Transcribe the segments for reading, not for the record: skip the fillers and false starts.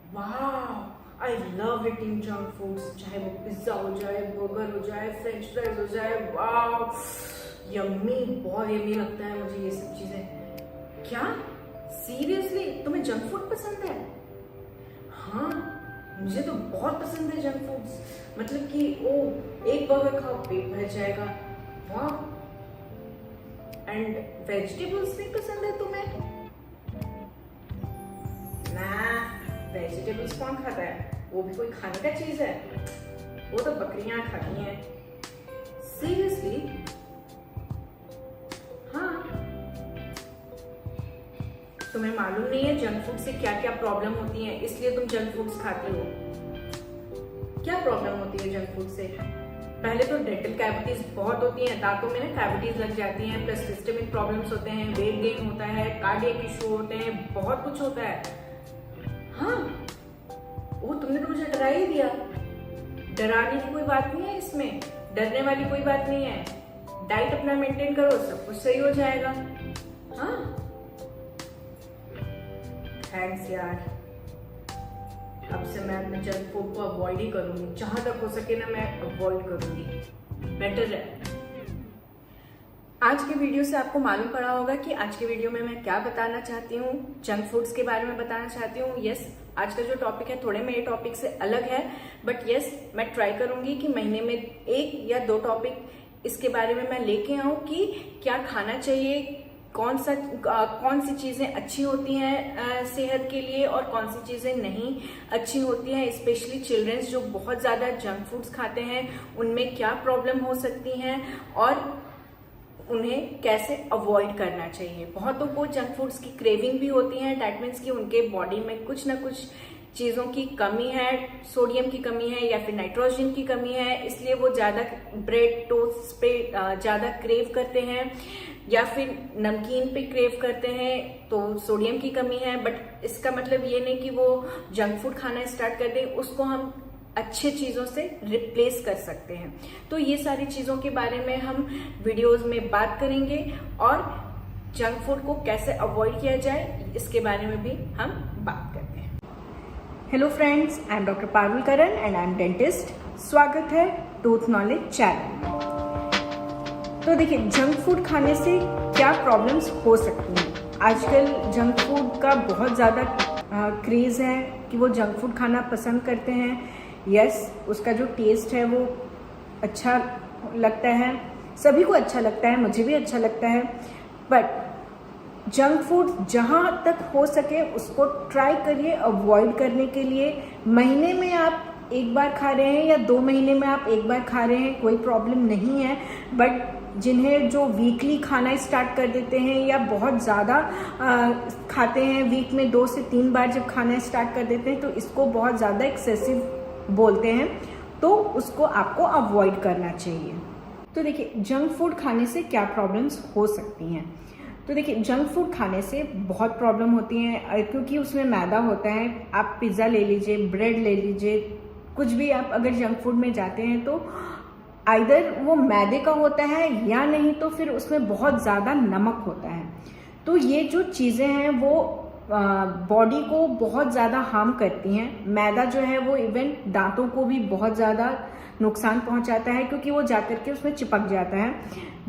वाह, I love eating junk foods, चाहे वो पिज्जा हो जाए, बर्गर हो जाए, फ्रेंच फ्राइज हो जाए। वाह, यम्मी, बहुत यम्मी लगता है मुझे ये सब चीजें। क्या सीरियसली तुम्हें जंक फूड पसंद है? हाँ, मुझे तो बहुत पसंद है जंक फूड्स। मतलब कि ओ एक बर्गर खाओ पेट भर जाएगा। वाह, एंड वेजिटेबल्स नहीं पसंद है तुम्हें? ना, वेजिटेबल्स कौन खाता है? वो भी कोई खाने का चीज है? वो तो बकरियां खाती हैं। सीरियसली? हाँ, तुम्हें मालूम नहीं है जंक फूड से क्या क्या प्रॉब्लम होती है, इसलिए तुम जंक फूड्स खाती हो। क्या प्रॉब्लम होती है जंक फूड से? पहले तो डेंटल कैविटीज बहुत होती हैं, दांतों में ना कैविटीज लग जाती हैं, प्लस सिस्टमिक प्रॉब्लम्स होते हैं, वेट गेन होता है, कार्डियक इशू होते हैं, बहुत कुछ होता है। हाँ, वो तुमने तो मुझे डरा ही दिया। डराने की कोई बात नहीं है इसमें, डरने वाली कोई बात नहीं है। डाइट अपना मेंटेन करो, सब कुछ सही हो जाएगा। हाँ, थैंक्स यार। अब से मैं अपने जंक फूड को अवॉइड ही करूंगी, जहां तक हो सके ना मैं अवॉइड करूंगी, बेटर है। आज के वीडियो से आपको मालूम पड़ा होगा कि आज के वीडियो में मैं क्या बताना चाहती हूँ, जंक फूड्स के बारे में बताना चाहती हूँ। यस, आज का जो टॉपिक है थोड़े मेरे टॉपिक से अलग है, बट यस, मैं ट्राई करूंगी कि महीने में 1 या 2 टॉपिक इसके बारे में मैं लेके आऊं कि क्या खाना चाहिए, कौन सी चीजें अच्छी होती हैं सेहत के लिए और कौन सी चीजें नहीं अच्छी होती हैं। स्पेशली चिल्ड्रंस जो बहुत ज्यादा जंक फूड्स खाते हैं, उनमें क्या प्रॉब्लम हो सकती हैं और उन्हें कैसे अवॉइड करना चाहिए। बहुतों को जंक फूड्स की क्रेविंग भी होती है, दैट मीन्स कि उनके बॉडी में कुछ ना कुछ चीजों की कमी है, सोडियम की कमी है या फिर नाइट्रोजन की कमी है, इसलिए वो ज्यादा ब्रेड टोस्ट पे ज्यादा क्रेव करते हैं या फिर नमकीन पे क्रेव करते हैं, तो सोडियम की कमी है। बट इसका मतलब ये नहीं कि वो जंक फूड खाना स्टार्ट कर दें, उसको हम अच्छे चीजों से रिप्लेस कर सकते हैं। तो ये सारी चीजों के बारे में हम वीडियोस में बात करेंगे और जंक फूड को कैसे अवॉइड किया जाए इसके बारे में भी हम बात करते हैं। Hello friends, I am doctor Parul Karan and I am dentist. स्वागत है टूथ नॉलेज चैनल। तो देखिए, जंक फूड खाने से क्या प्रॉब्लम्स हो सकती हैं। आजकल जंक फूड का बहुत ज़्यादा क्रेज़ है कि वो जंक फूड खाना पसंद करते हैं। यस, उसका जो टेस्ट है वो अच्छा लगता है, सभी को अच्छा लगता है, मुझे भी अच्छा लगता है। बट जंक फूड जहाँ तक हो सके उसको ट्राई करिए अवॉइड करने के लिए। महीने में आप 1 बार खा रहे हैं या 2 महीने में आप 1 बार खा रहे हैं, कोई प्रॉब्लम नहीं है। बट जिन्हें जो वीकली खाना स्टार्ट कर देते हैं या बहुत ज़्यादा खाते हैं, वीक में 2 से 3 बार जब खाना स्टार्ट कर देते हैं, तो इसको बहुत ज़्यादा एक्सेसिव बोलते हैं, तो उसको आपको अवॉइड करना चाहिए। तो देखिए, जंक फूड खाने से क्या प्रॉब्लम्स हो सकती हैं। तो देखिए, जंक फूड खाने से बहुत प्रॉब्लम होती हैं क्योंकि उसमें मैदा होता है। आप पिज़्ज़ा ले लीजिए, ब्रेड ले लीजिए, कुछ भी आप अगर जंक फूड में जाते हैं तो आइदर वो मैदे का होता है या नहीं तो फिर उसमें बहुत ज़्यादा नमक होता है। तो ये जो चीज़ें हैं वो बॉडी को बहुत ज़्यादा हार्म करती हैं। मैदा जो है वो इवन दांतों को भी बहुत ज़्यादा नुकसान पहुंचाता है क्योंकि वो जाकर के उसमें चिपक जाता है,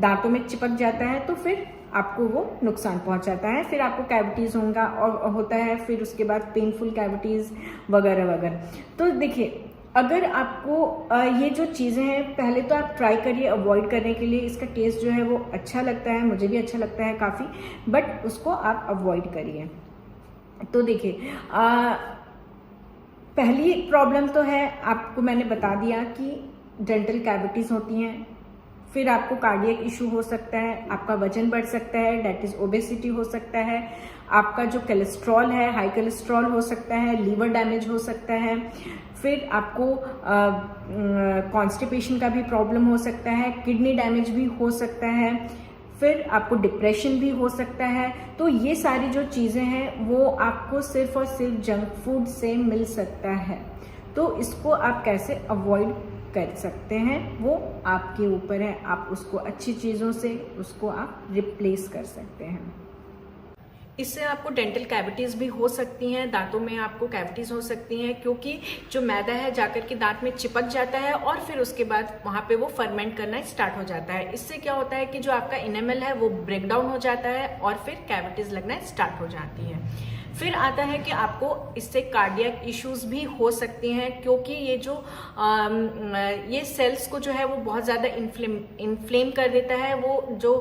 दांतों में चिपक जाता है, तो फिर आपको वो नुकसान पहुंचाता है। फिर आपको कैविटीज़ होता है, फिर उसके बाद पेनफुल कैविटीज़ वगैरह वगैरह। तो देखिए, अगर आपको ये जो चीज़ें हैं, पहले तो आप ट्राई करिए अवॉइड करने के लिए। इसका टेस्ट जो है वो अच्छा लगता है, मुझे भी अच्छा लगता है काफ़ी, बट उसको आप अवॉइड करिए। तो देखिए, पहली प्रॉब्लम तो है, आपको मैंने बता दिया कि डेंटल कैविटीज़ होती हैं। फिर आपको कार्डियक इशू हो सकता है, आपका वजन बढ़ सकता है, डेट इज ओबेसिटी हो सकता है, आपका जो कोलेस्ट्रॉल है हाई कोलेस्ट्रॉल हो सकता है, लीवर डैमेज हो सकता है, फिर आपको कॉन्स्टिपेशन का भी प्रॉब्लम हो सकता है, किडनी डैमेज भी हो सकता है, फिर आपको डिप्रेशन भी हो सकता है। तो ये सारी जो चीज़ें हैं वो आपको सिर्फ और सिर्फ जंक फूड से मिल सकता है। तो इसको आप कैसे अवॉइड कर सकते हैं वो आपके ऊपर है। आप उसको अच्छी चीज़ों से उसको आप रिप्लेस कर सकते हैं। इससे आपको डेंटल कैविटीज भी हो सकती हैं, दांतों में आपको कैविटीज हो सकती हैं, क्योंकि जो मैदा है जाकर के दांत में चिपक जाता है और फिर उसके बाद वहां पे वो फर्मेंट करना स्टार्ट हो जाता है। इससे क्या होता है कि जो आपका इनेमल है वो ब्रेक डाउन हो जाता है और फिर कैविटीज लगना स्टार्ट हो जाती है। फिर आता है कि आपको इससे कार्डियक इश्यूज भी हो सकती हैं, क्योंकि ये सेल्स को जो है वो बहुत ज़्यादा इन्फ्लेम कर देता है। वो जो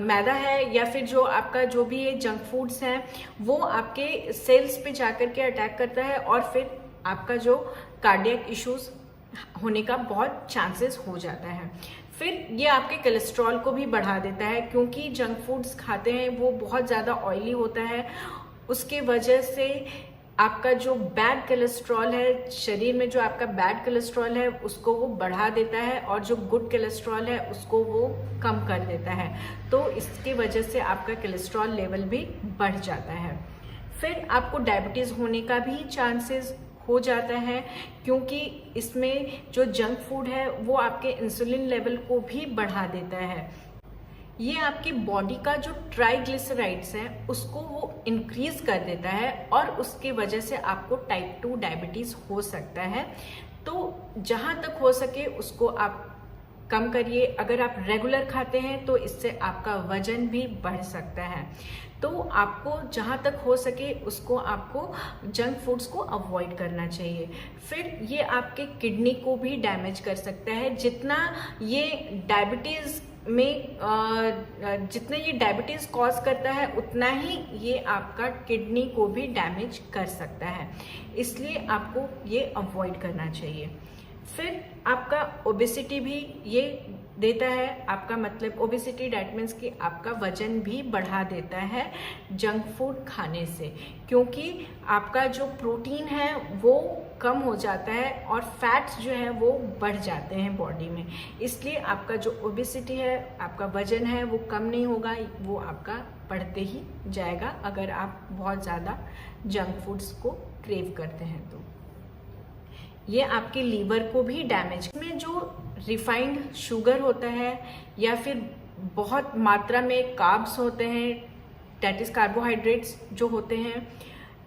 मैदा है या फिर जो आपका जो भी ये जंक फूड्स हैं वो आपके सेल्स पे जाकर के अटैक करता है और फिर आपका जो कार्डियक इश्यूज होने का बहुत चांसेस हो जाता है। फिर ये आपके कोलेस्ट्रॉल को भी बढ़ा देता है, क्योंकि जंक फूड्स खाते हैं वो बहुत ज़्यादा ऑयली होता है। उसके वजह से आपका जो बैड कोलेस्ट्रॉल है, शरीर में जो आपका बैड कोलेस्ट्रॉल है उसको वो बढ़ा देता है और जो गुड कोलेस्ट्रॉल है उसको वो कम कर देता है। तो इसकी वजह से आपका कोलेस्ट्रॉल लेवल भी बढ़ जाता है। फिर आपको डायबिटीज़ होने का भी चांसेस हो जाता है, क्योंकि इसमें जो जंक फूड है वो आपके इंसुलिन लेवल को भी बढ़ा देता है। ये आपकी बॉडी का जो ट्राइग्लिसराइड्स है उसको वो इंक्रीज कर देता है और उसके वजह से आपको टाइप 2 डायबिटीज हो सकता है। तो जहां तक हो सके उसको आप कम करिए। अगर आप रेगुलर खाते हैं तो इससे आपका वजन भी बढ़ सकता है। तो आपको जहां तक हो सके उसको आपको जंक फूड्स को अवॉइड करना चाहिए। फिर ये आपके किडनी को भी डैमेज कर सकता है। जितना ये डायबिटीज कॉज करता है उतना ही ये आपका किडनी को भी डैमेज कर सकता है, इसलिए आपको ये अवॉइड करना चाहिए। फिर आपका ओबेसिटी भी ये देता है। आपका मतलब ओबेसिटी डैट मीन्स कि आपका वजन भी बढ़ा देता है जंक फूड खाने से, क्योंकि आपका जो प्रोटीन है वो कम हो जाता है और फैट्स जो है वो बढ़ जाते हैं बॉडी में। इसलिए आपका जो ओबेसिटी है, आपका वजन है वो कम नहीं होगा, वो आपका बढ़ते ही जाएगा अगर आप बहुत ज़्यादा जंक फूड्स को क्रेव करते हैं तो। ये आपके लीवर को भी डैमेज में जो रिफाइंड शुगर होता है या फिर बहुत मात्रा में कार्ब्स होते हैं, डेट इज कार्बोहाइड्रेट्स जो होते हैं,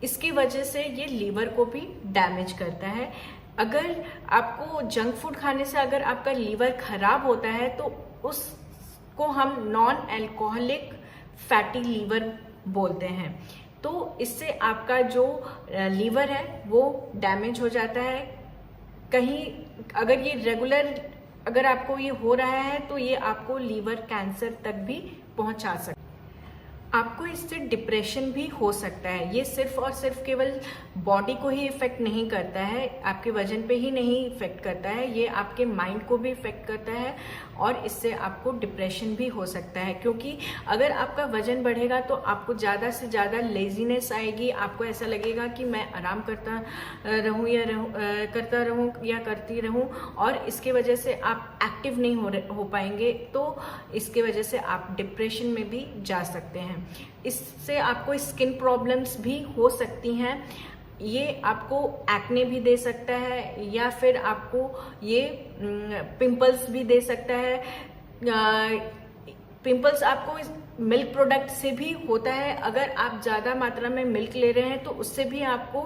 इसकी वजह से ये लीवर को भी डैमेज करता है। अगर आपको जंक फूड खाने से अगर आपका लीवर खराब होता है तो उसको हम नॉन अल्कोहलिक फैटी लीवर बोलते हैं। तो इससे आपका जो लीवर है वो डैमेज हो जाता है। कहीं अगर ये रेगुलर अगर आपको ये हो रहा है तो ये आपको लीवर कैंसर तक भी पहुंचा सकता है। आपको इससे डिप्रेशन भी हो सकता है। ये सिर्फ और सिर्फ केवल बॉडी को ही इफेक्ट नहीं करता है, आपके वजन पे ही नहीं इफेक्ट करता है, ये आपके माइंड को भी इफेक्ट करता है और इससे आपको डिप्रेशन भी हो सकता है। क्योंकि अगर आपका वजन बढ़ेगा तो आपको ज़्यादा से ज़्यादा लेजीनेस आएगी। आपको ऐसा लगेगा कि मैं आराम करता रहूं या करती रहूं और इसके वजह से आप एक्टिव नहीं हो पाएंगे। तो इसके वजह से आप डिप्रेशन में भी जा सकते हैं। इससे आपको स्किन प्रॉब्लम्स भी हो सकती हैं। ये आपको एक्ने भी दे सकता है या फिर आपको ये पिंपल्स भी दे सकता है। पिंपल्स आपको मिल्क प्रोडक्ट से भी होता है। अगर आप ज़्यादा मात्रा में मिल्क ले रहे हैं तो उससे भी आपको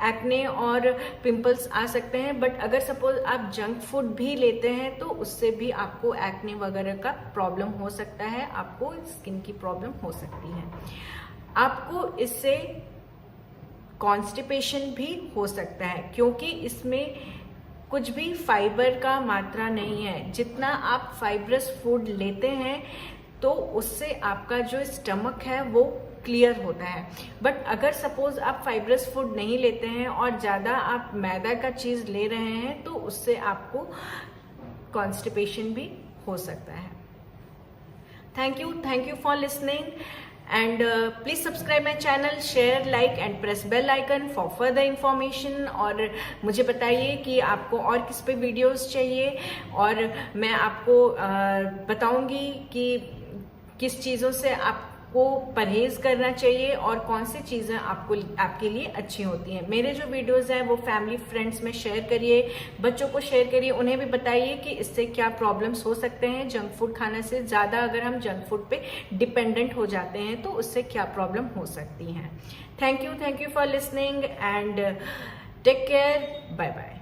एक्ने और पिंपल्स आ सकते हैं। बट अगर सपोज आप जंक फूड भी लेते हैं तो उससे भी आपको एक्ने वगैरह का प्रॉब्लम हो सकता है, आपको स्किन की प्रॉब्लम हो सकती है। आपको इससे कॉन्स्टिपेशन भी हो सकता है, क्योंकि इसमें कुछ भी फाइबर का मात्रा नहीं है। जितना आप फाइबरस फूड लेते हैं तो उससे आपका जो स्टमक है वो क्लियर होता है। बट अगर सपोज आप फाइबरस फूड नहीं लेते हैं और ज़्यादा आप मैदा का चीज़ ले रहे हैं तो उससे आपको कॉन्स्टिपेशन भी हो सकता है। Thank you for listening and please subscribe my channel, share, like and press bell icon for further information। और मुझे बताइए कि आपको और किस पे वीडियोस चाहिए और मैं आपको बताऊंगी कि किस चीज़ों से आप आपको परहेज करना चाहिए और कौन सी चीजें आपके लिए अच्छी होती हैं। मेरे जो वीडियोस हैं वो फैमिली फ्रेंड्स में शेयर करिए, बच्चों को शेयर करिए, उन्हें भी बताइए कि इससे क्या प्रॉब्लम्स हो सकते हैं। जंक फूड खाने से ज्यादा अगर हम जंक फूड पे डिपेंडेंट हो जाते हैं तो उससे क्या प्रॉब्लम हो सकती हैं। Thank you for listening and take care, bye bye.